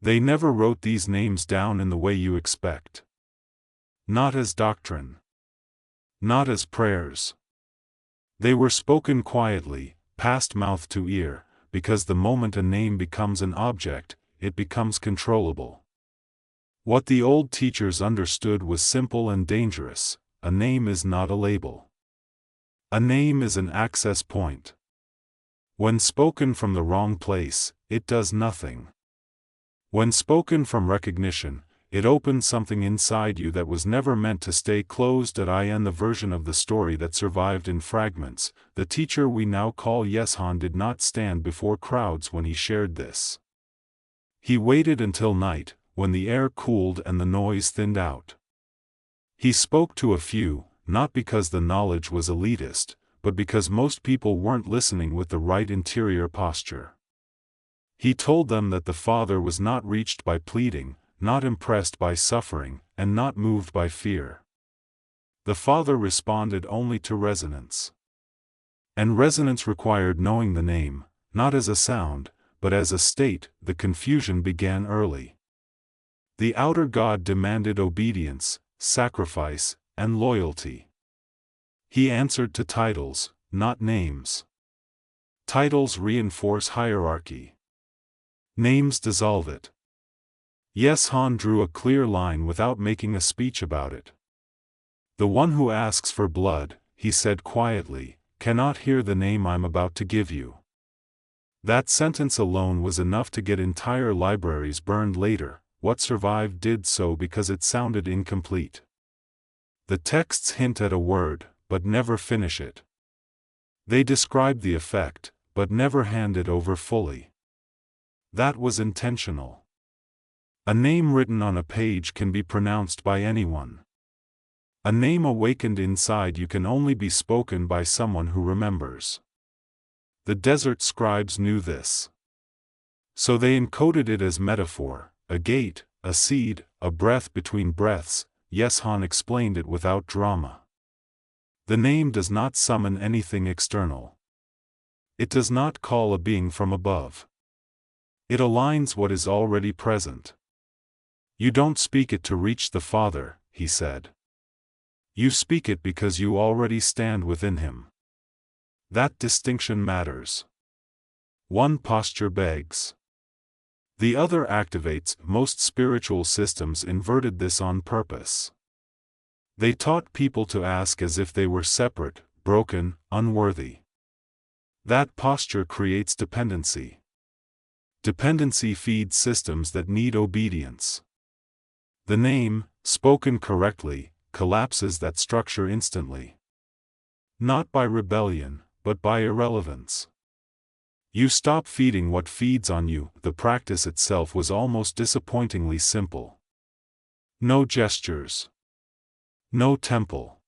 They never wrote these names down in the way you expect. Not as doctrine. Not as prayers. They were spoken quietly, passed mouth to ear, because the moment a name becomes an object, it becomes controllable. What the old teachers understood was simple and dangerous: a name is not a label. A name is an access point. When spoken from the wrong place, it does nothing. When spoken from recognition, it opens something inside you that was never meant to stay closed. In the version of the story that survived in fragments, the teacher we now call Yeshon did not stand before crowds when he shared this. He waited until night, when the air cooled and the noise thinned out. He spoke to a few, not because the knowledge was elitist, but because most people weren't listening with the right interior posture. He told them that the Father was not reached by pleading, not impressed by suffering, and not moved by fear. The Father responded only to resonance. And resonance required knowing the name, not as a sound, but as a state. The confusion began early. The outer God demanded obedience, sacrifice, and loyalty. He answered to titles, not names. Titles reinforce hierarchy. Names dissolve it. Yeshon drew a clear line without making a speech about it. The one who asks for blood, he said quietly, cannot hear the name I'm about to give you. That sentence alone was enough to get entire libraries burned later. What survived did so because it sounded incomplete. The texts hint at a word, but never finish it. They describe the effect, but never hand it over fully. That was intentional. A name written on a page can be pronounced by anyone. A name awakened inside you can only be spoken by someone who remembers. The desert scribes knew this. So they encoded it as metaphor, a gate, a seed, a breath between breaths. Yeshon explained it without drama. The name does not summon anything external. It does not call a being from above. It aligns what is already present. You don't speak it to reach the Father, he said. You speak it because you already stand within him. That distinction matters. One posture begs. The other activates. Most spiritual systems inverted this on purpose. They taught people to ask as if they were separate, broken, unworthy. That posture creates dependency. Dependency feeds systems that need obedience. The name, spoken correctly, collapses that structure instantly. Not by rebellion, but by irrelevance. You stop feeding what feeds on you. The practice itself was almost disappointingly simple. No gestures. No temple.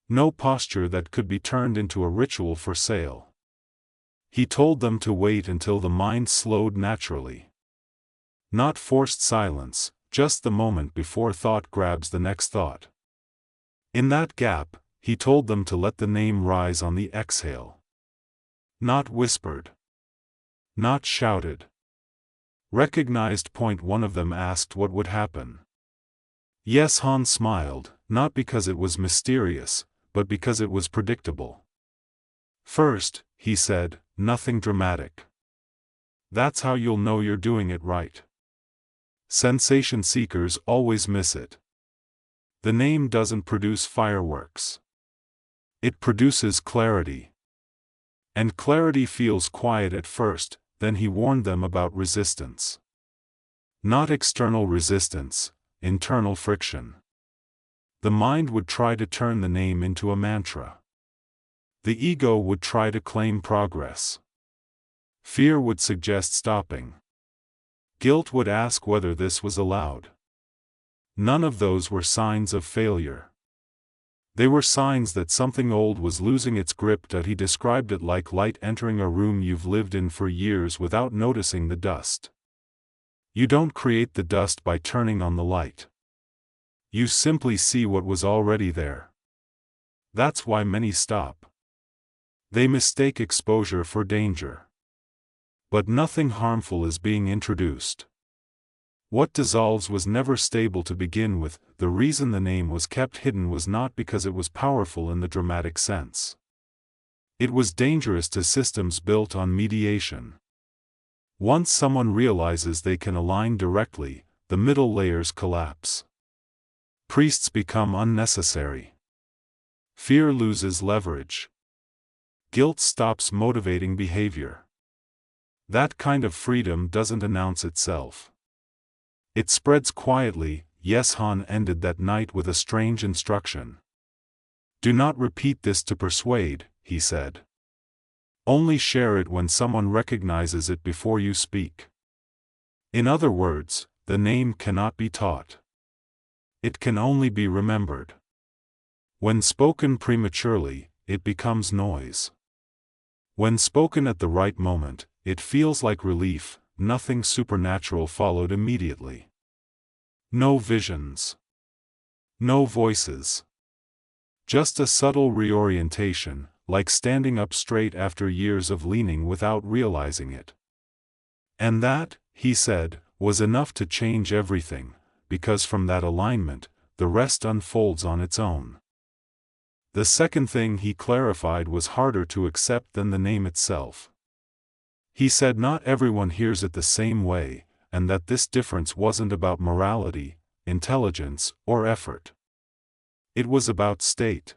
No posture that could be turned into a ritual for sale. He told them to wait until the mind slowed naturally. Not forced silence, just the moment before thought grabs the next thought. In that gap, he told them to let the name rise on the exhale. Not whispered. Not shouted. Recognized. One of them asked what would happen. Yeshon smiled, not because it was mysterious, but because it was predictable. First, he said, nothing dramatic. That's how you'll know you're doing it right. Sensation seekers always miss it. The name doesn't produce fireworks. It produces clarity. And clarity feels quiet at first. Then he warned them about resistance. Not external resistance, internal friction. The mind would try to turn the name into a mantra. The ego would try to claim progress. Fear would suggest stopping. Guilt would ask whether this was allowed. None of those were signs of failure. They were signs that something old was losing its grip. He described it like light entering a room you've lived in for years without noticing the dust. You don't create the dust by turning on the light. You simply see what was already there. That's why many stop. They mistake exposure for danger. But nothing harmful is being introduced. What dissolves was never stable to begin with. The reason the name was kept hidden was not because it was powerful in the dramatic sense. It was dangerous to systems built on mediation. Once someone realizes they can align directly, the middle layers collapse. Priests become unnecessary. Fear loses leverage. Guilt stops motivating behavior. That kind of freedom doesn't announce itself. It spreads quietly. Yes-Han ended that night with a strange instruction. Do not repeat this to persuade, he said. Only share it when someone recognizes it before you speak. In other words, the name cannot be taught. It can only be remembered. When spoken prematurely, it becomes noise. When spoken at the right moment, it feels like relief. Nothing supernatural followed immediately. No visions. No voices. Just a subtle reorientation, like standing up straight after years of leaning without realizing it. And that, he said, was enough to change everything, because from that alignment, the rest unfolds on its own. The second thing he clarified was harder to accept than the name itself. He said not everyone hears it the same way, and that this difference wasn't about morality, intelligence, or effort. It was about state.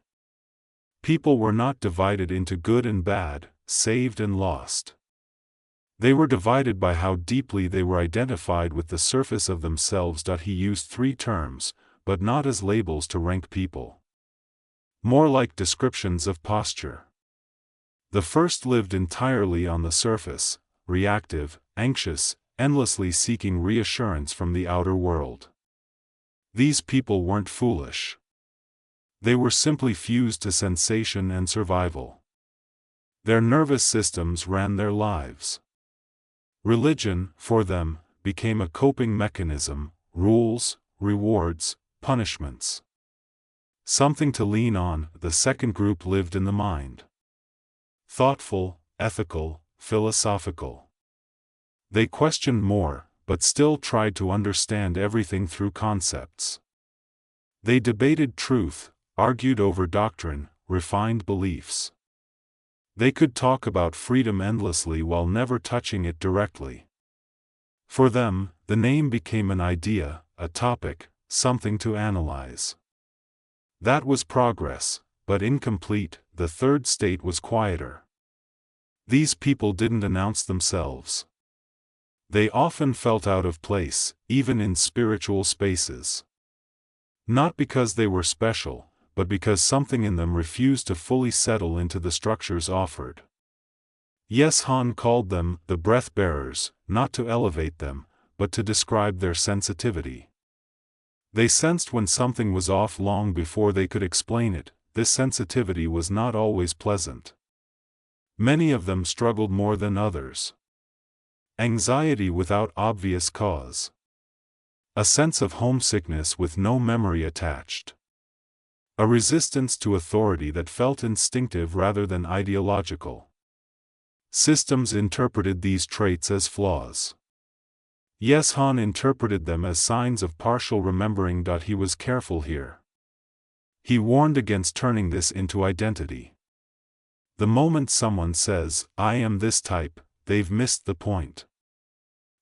People were not divided into good and bad, saved and lost. They were divided by how deeply they were identified with the surface of themselves. He used 3 terms, but not as labels to rank people. More like descriptions of posture. The first lived entirely on the surface, reactive, anxious, endlessly seeking reassurance from the outer world. These people weren't foolish. They were simply fused to sensation and survival. Their nervous systems ran their lives. Religion, for them, became a coping mechanism: rules, rewards, punishments. Something to lean on. The second group lived in the mind. Thoughtful, ethical, philosophical. They questioned more, but still tried to understand everything through concepts. They debated truth, argued over doctrine, refined beliefs. They could talk about freedom endlessly while never touching it directly. For them, the name became an idea, a topic, something to analyze. That was progress, but incomplete. The third state was quieter. These people didn't announce themselves. They often felt out of place, even in spiritual spaces. Not because they were special, but because something in them refused to fully settle into the structures offered. Yes-Han called them the breath-bearers, not to elevate them, but to describe their sensitivity. They sensed when something was off long before they could explain it. This sensitivity was not always pleasant. Many of them struggled more than others. Anxiety without obvious cause. A sense of homesickness with no memory attached. A resistance to authority that felt instinctive rather than ideological. Systems interpreted these traits as flaws. Yes-Han interpreted them as signs of partial remembering. He was careful here. He warned against turning this into identity. The moment someone says, "I am this type," they've missed the point.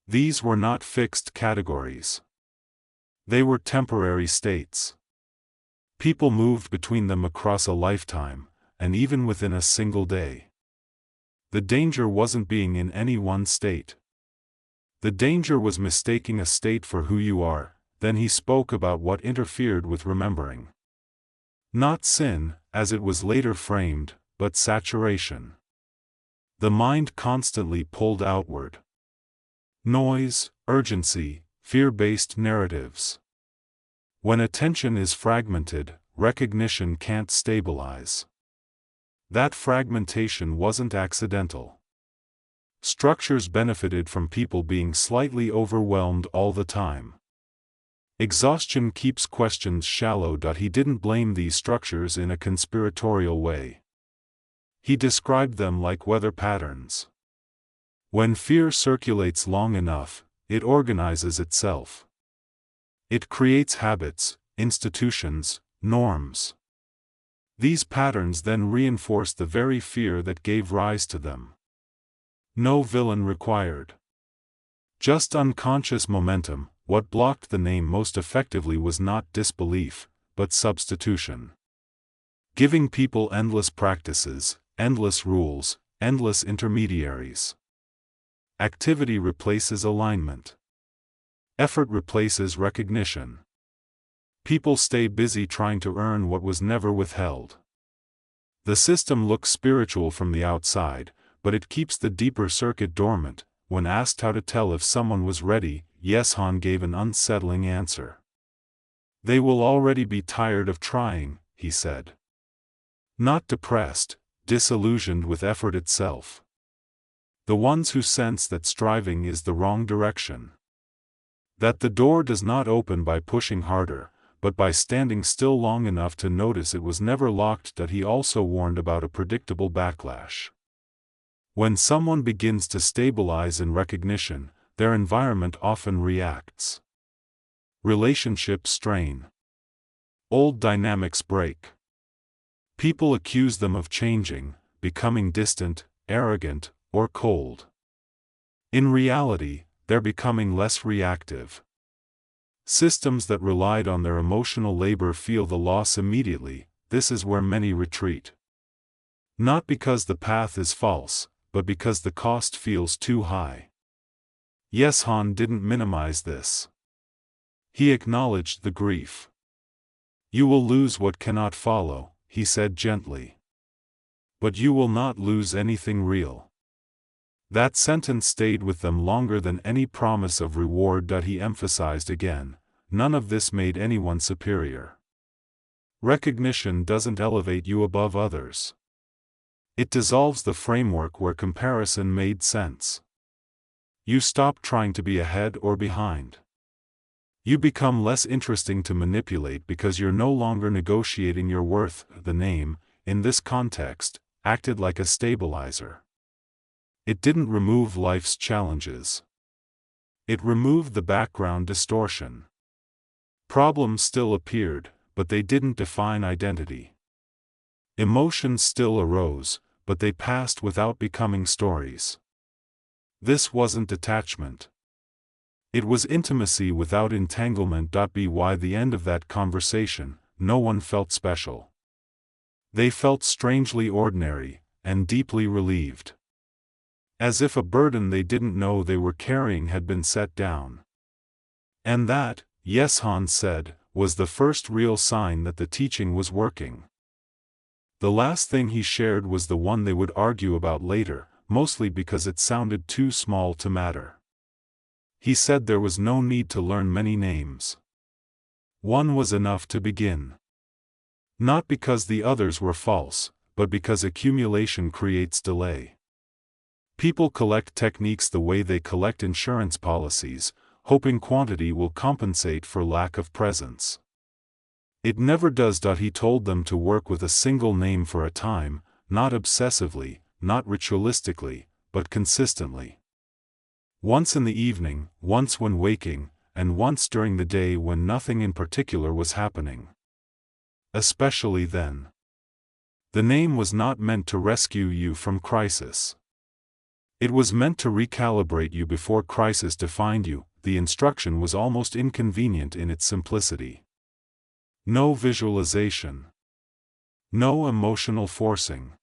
These were not fixed categories. They were temporary states. People moved between them across a lifetime, and even within a single day. The danger wasn't being in any one state. The danger was mistaking a state for who you are. Then he spoke about what interfered with remembering. Not sin, as it was later framed, but saturation. The mind constantly pulled outward. Noise, urgency, fear-based narratives. When attention is fragmented, recognition can't stabilize. That fragmentation wasn't accidental. Structures benefited from people being slightly overwhelmed all the time. Exhaustion keeps questions shallow. He didn't blame these structures in a conspiratorial way. He described them like weather patterns. When fear circulates long enough, it organizes itself. It creates habits, institutions, norms. These patterns then reinforce the very fear that gave rise to them. No villain required. Just unconscious momentum. What blocked the name most effectively was not disbelief, but substitution. Giving people endless practices, endless rules, endless intermediaries. Activity replaces alignment. Effort replaces recognition. People stay busy trying to earn what was never withheld. The system looks spiritual from the outside, but it keeps the deeper circuit dormant. When asked how to tell if someone was ready, Yeshon gave an unsettling answer. They will already be tired of trying, he said. Not depressed, disillusioned with effort itself. The ones who sense that striving is the wrong direction. That the door does not open by pushing harder, but by standing still long enough to notice it was never locked. That he also warned about a predictable backlash. When someone begins to stabilize in recognition, their environment often reacts. Relationships strain. Old dynamics break. People accuse them of changing, becoming distant, arrogant, or cold. In reality, they're becoming less reactive. Systems that relied on their emotional labor feel the loss immediately. This is where many retreat. Not because the path is false, but because the cost feels too high. Yeshon didn't minimize this. He acknowledged the grief. You will lose what cannot follow, he said gently. But you will not lose anything real. That sentence stayed with them longer than any promise of reward. He emphasized again, none of this made anyone superior. Recognition doesn't elevate you above others. It dissolves the framework where comparison made sense. You stop trying to be ahead or behind. You become less interesting to manipulate because you're no longer negotiating your worth. The name, in this context, acted like a stabilizer. It didn't remove life's challenges. It removed the background distortion. Problems still appeared, but they didn't define identity. Emotions still arose, but they passed without becoming stories. This wasn't detachment. It was intimacy without entanglement. By the end of that conversation, no one felt special. They felt strangely ordinary, and deeply relieved. As if a burden they didn't know they were carrying had been set down. And that, Yeshon said, was the first real sign that the teaching was working. The last thing he shared was the one they would argue about later, mostly because it sounded too small to matter. He said there was no need to learn many names. One was enough to begin. Not because the others were false, but because accumulation creates delay. People collect techniques the way they collect insurance policies, hoping quantity will compensate for lack of presence. It never does. He told them to work with a single name for a time, not obsessively, not ritualistically, but consistently. Once in the evening, once when waking, and once during the day when nothing in particular was happening. Especially then. The name was not meant to rescue you from crisis. It was meant to recalibrate you before crisis defined you. The instruction was almost inconvenient in its simplicity. No visualization. No emotional forcing.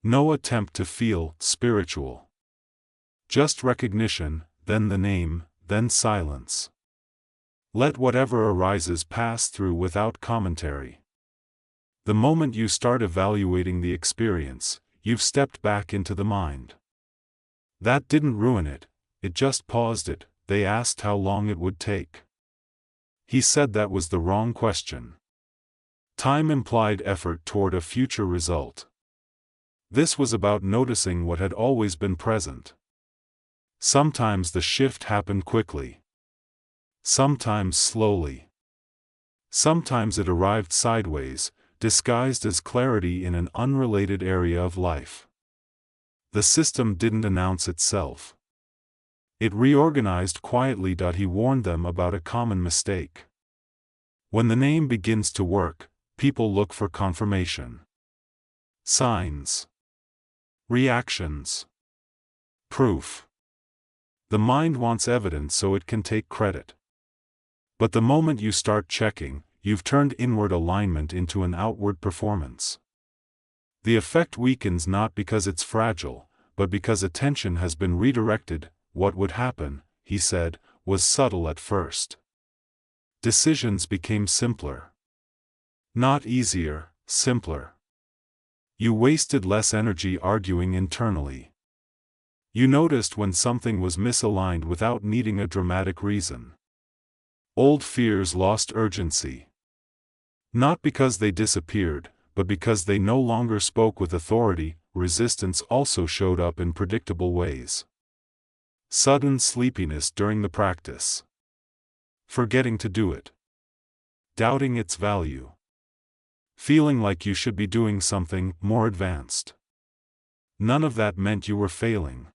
No attempt to feel spiritual. Just recognition, then the name, then silence. Let whatever arises pass through without commentary. The moment you start evaluating the experience, you've stepped back into the mind. That didn't ruin it, it just paused it. They asked how long it would take. He said that was the wrong question. Time implied effort toward a future result. This was about noticing what had always been present. Sometimes the shift happened quickly. Sometimes slowly. Sometimes it arrived sideways, disguised as clarity in an unrelated area of life. The system didn't announce itself. It reorganized quietly. He warned them about a common mistake. When the name begins to work, people look for confirmation. Signs. Reactions. Proof. The mind wants evidence so it can take credit. But the moment you start checking, you've turned inward alignment into an outward performance. The effect weakens not because it's fragile, but because attention has been redirected. What would happen, he said, was subtle at first. Decisions became simpler. Not easier, simpler. You wasted less energy arguing internally. You noticed when something was misaligned without needing a dramatic reason. Old fears lost urgency. Not because they disappeared, but because they no longer spoke with authority. Resistance also showed up in predictable ways. Sudden sleepiness during the practice. Forgetting to do it. Doubting its value. Feeling like you should be doing something more advanced. None of that meant you were failing.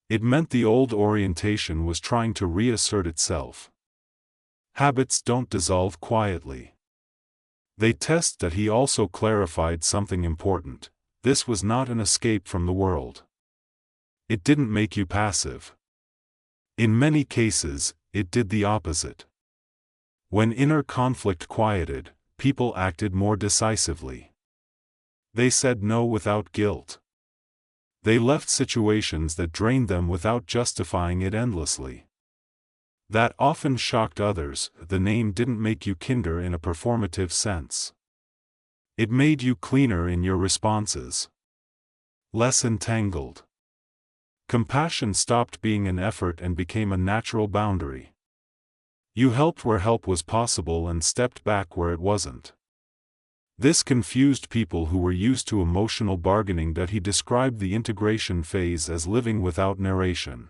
It meant the old orientation was trying to reassert itself. Habits don't dissolve quietly. They test. That he also clarified something important. This was not an escape from the world. It didn't make you passive. In many cases, it did the opposite. When inner conflict quieted, people acted more decisively. They said no without guilt. They left situations that drained them without justifying it endlessly. That often shocked others. The name didn't make you kinder in a performative sense. It made you cleaner in your responses. Less entangled. Compassion stopped being an effort and became a natural boundary. You helped where help was possible and stepped back where it wasn't. This confused people who were used to emotional bargaining. He described the integration phase as living without narration.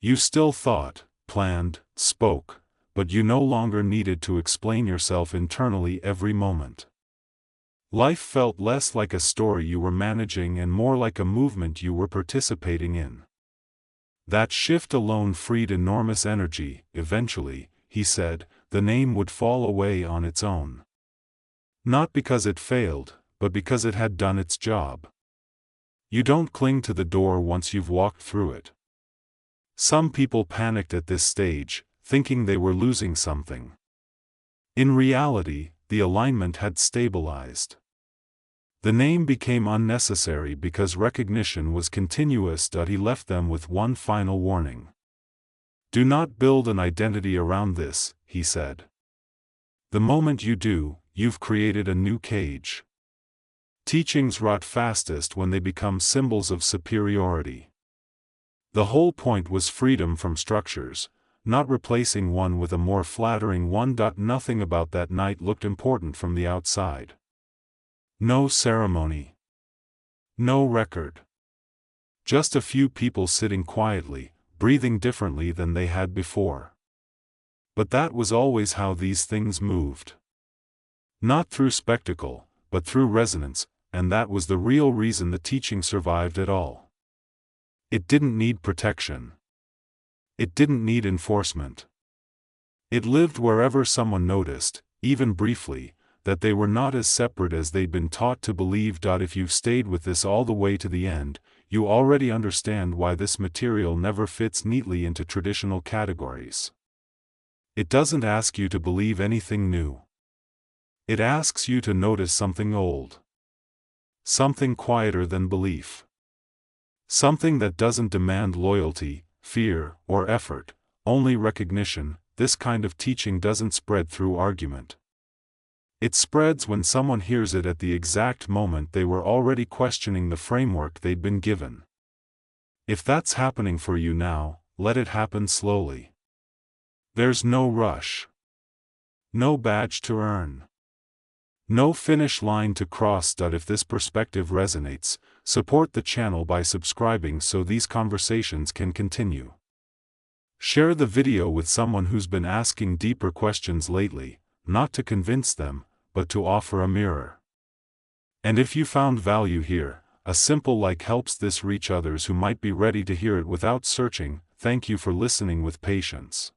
You still thought, planned, spoke, but you no longer needed to explain yourself internally every moment. Life felt less like a story you were managing and more like a movement you were participating in. That shift alone freed enormous energy. Eventually, he said, the name would fall away on its own. Not because it failed, but because it had done its job. You don't cling to the door once you've walked through it. Some people panicked at this stage, thinking they were losing something. In reality, the alignment had stabilized. The name became unnecessary because recognition was continuous. He left them with one final warning. Do not build an identity around this, he said. The moment you do, you've created a new cage. Teachings rot fastest when they become symbols of superiority. The whole point was freedom from structures, not replacing one with a more flattering one. Nothing about that night looked important from the outside. No ceremony. No record. Just a few people sitting quietly, breathing differently than they had before. But that was always how these things moved. Not through spectacle, but through resonance, and that was the real reason the teaching survived at all. It didn't need protection. It didn't need enforcement. It lived wherever someone noticed, even briefly, that they were not as separate as they'd been taught to believe. If you've stayed with this all the way to the end, you already understand why this material never fits neatly into traditional categories. It doesn't ask you to believe anything new. It asks you to notice something old. Something quieter than belief. Something that doesn't demand loyalty, fear, or effort, only recognition. This kind of teaching doesn't spread through argument. It spreads when someone hears it at the exact moment they were already questioning the framework they'd been given. If that's happening for you now, let it happen slowly. There's no rush. No badge to earn. No finish line to cross. If this perspective resonates, support the channel by subscribing so these conversations can continue. Share the video with someone who's been asking deeper questions lately, not to convince them, but to offer a mirror. And if you found value here, a simple like helps this reach others who might be ready to hear it without searching. thank you for listening with patience.